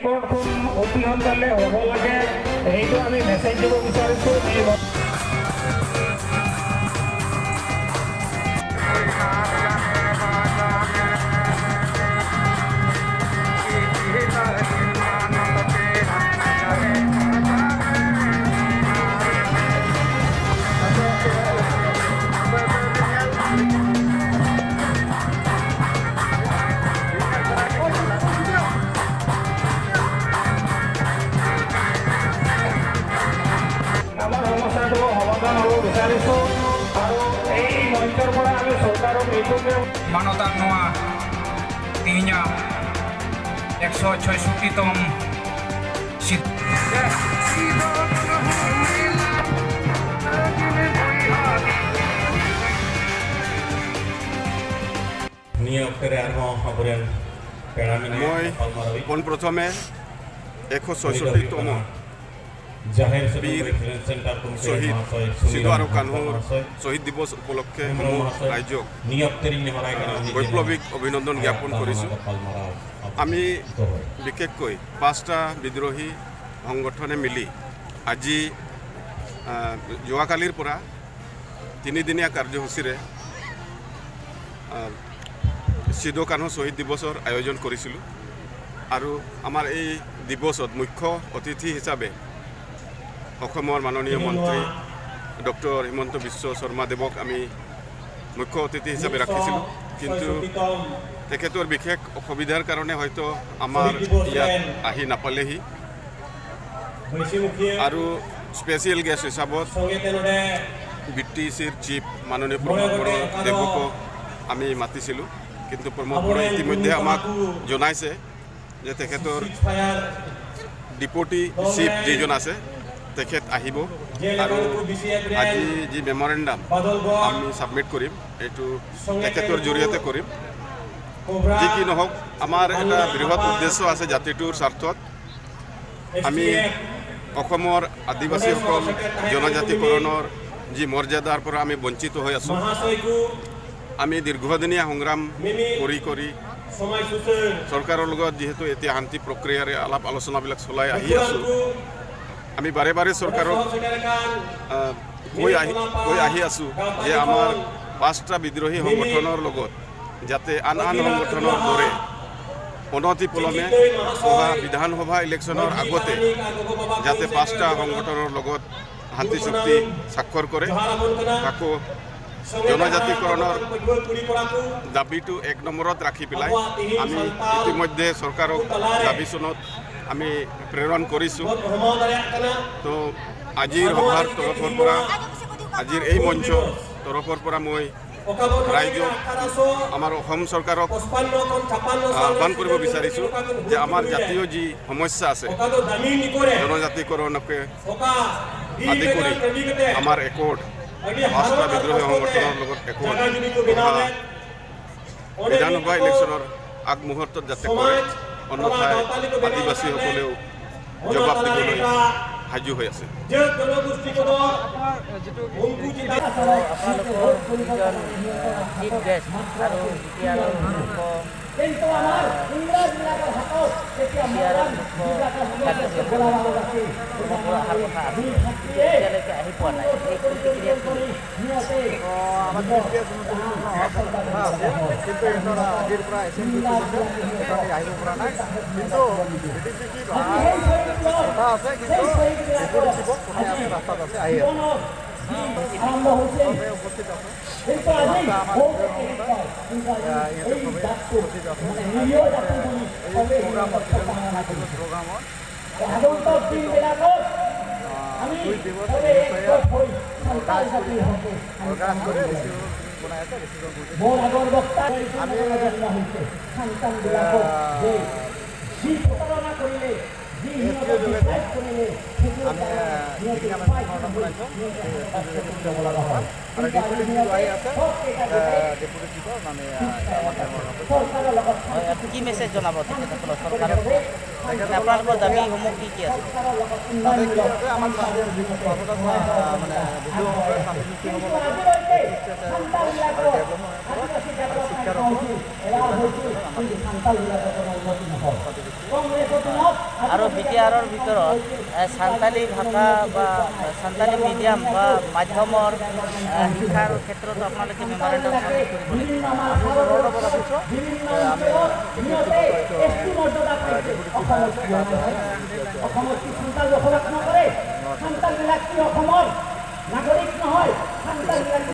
ৰেকৰ্ডখন অতি সোনকালে হ'ব লাগে সেইটো আমি মেছেজ দিব বিচাৰিছোঁ। Manotan noa tinya 166-tong sit নিয়ে অক্ষৰে আৰ খবৰেৰ পেড়ামিনে মই পোন প্ৰথমে 166তম জাহেৰ বীৰ শহীদ সিধু আৰু কানহুৰ শহীদ দিৱস উপলক্ষে ৰাজ্যক বৈপ্লৱিক অভিনন্দন জ্ঞাপন কৰিছোঁ। আমি বিশেষকৈ 5টা বিদ্ৰোহী সংগঠনে মিলি আজি যোৱাকালিৰ পৰা 3দিনীয়া কাৰ্যসূচীৰে সিধু কানহু শহীদ দিৱসৰ আয়োজন কৰিছিলোঁ আৰু আমাৰ এই দিৱসত মুখ্য অতিথি হিচাপে অসমৰ মাননীয় মন্ত্ৰী ডক্টৰ হিমন্ত বিশ্ব শৰ্মাদেৱক আমি মুখ্য অতিথি হিচাপে ৰাখিছিলোঁ, কিন্তু তেখেতৰ বিশেষ অসুবিধাৰ কাৰণে হয়তো আমাৰ ইয়াত আহি নাপালেহি আৰু স্পেচিয়েল গেষ্ট হিচাপত BTCৰ চিফ মাননীয় প্ৰমোদ বড়ো দেৱকো আমি মাতিছিলোঁ, কিন্তু প্ৰমোদ বড়োই ইতিমধ্যে আমাক জনাইছে যে তেখেতৰ ডিপুটি চিফ যিজন আছে তেখেত আহিব আৰু আজি যি মেমৰেণ্ডাম আমি ছাবমিট কৰিম এইটো তেখেতৰ জৰিয়তে কৰিম। যি কি নহওক আমাৰ এটা বৃহৎ উদ্দেশ্য আছে জাতিটোৰ স্বাৰ্থত। আমি অসমৰ আদিবাসীসকল জনজাতিকৰণৰ যি মৰ্যাদাৰ পৰা আমি বঞ্চিত হৈ আছোঁ, আমি দীৰ্ঘদিনীয়া সংগ্ৰাম কৰি কৰি চৰকাৰৰ লগত যিহেতু এতিয়া শান্তি প্ৰক্ৰিয়াৰে আলাপ আলোচনাবিলাক চলাই আহি আছোঁ, আমি বাৰে বাৰে চৰকাৰক কৈ আহি আছোঁ যে আমাৰ 5টা বিদ্ৰোহী সংগঠনৰ লগত যাতে আন সংগঠনৰ দৰে অনতিপলমে অহা বিধানসভা ইলেকশ্যনৰ আগতে যাতে 5টা সংগঠনৰ লগত শান্তি চুক্তি স্বাক্ষৰ কৰে, তাকো জনজাতিকৰণৰ দাবীটো 1 নম্বৰত ৰাখি পেলাই আমি ইতিমধ্যে চৰকাৰক দাবীচনত আমি প্ৰেৰণ কৰিছোঁ। তো আজিৰ সভাৰ তৰফৰ পৰা আজিৰ এই মঞ্চ তৰফৰ পৰা মই ৰাইজক আমাৰ অসম চৰকাৰক আহ্বান কৰিব বিচাৰিছোঁ যে আমাৰ জাতীয় যি সমস্যা আছে জনজাতিকৰণকে আদি কৰি আমাৰ একৰ্ড 5টা বিদ্ৰোহী সংগঠনৰ লগত একৰ্ড বিধানসভা ইলেকশ্যনৰ আগমুহূৰ্তত যাতে কৰে, অন্যথায় আদিবাসীসকলেও জবাব দিবলৈ সাজু হৈ আছে। কিন্তু আজিৰ পৰা আহিব পৰা নাই, কিন্তু কথা আছে, কিন্তু ৰাস্তাত আছে আহি আছে উপস্থিত আছে। কি মেছেজ জনাব তেখেতসকলৰ চৰকাৰক? আপোনালোকৰ দাবীসমূহ কি কি আছে? আমাৰ মানে শিক্ষাৰ আৰু BTR-ৰ ভিতৰত সান্তালী ভাষা বা সান্তালী মিডিয়াম বা মাধ্যমৰ শিক্ষাৰ ক্ষেত্ৰত আপোনালোকে মেমৰেণ্ডাম ছাবমিট কৰিব লাগিব। আমি মেমৰেণ্ডামত ৰাখিছোঁ আমি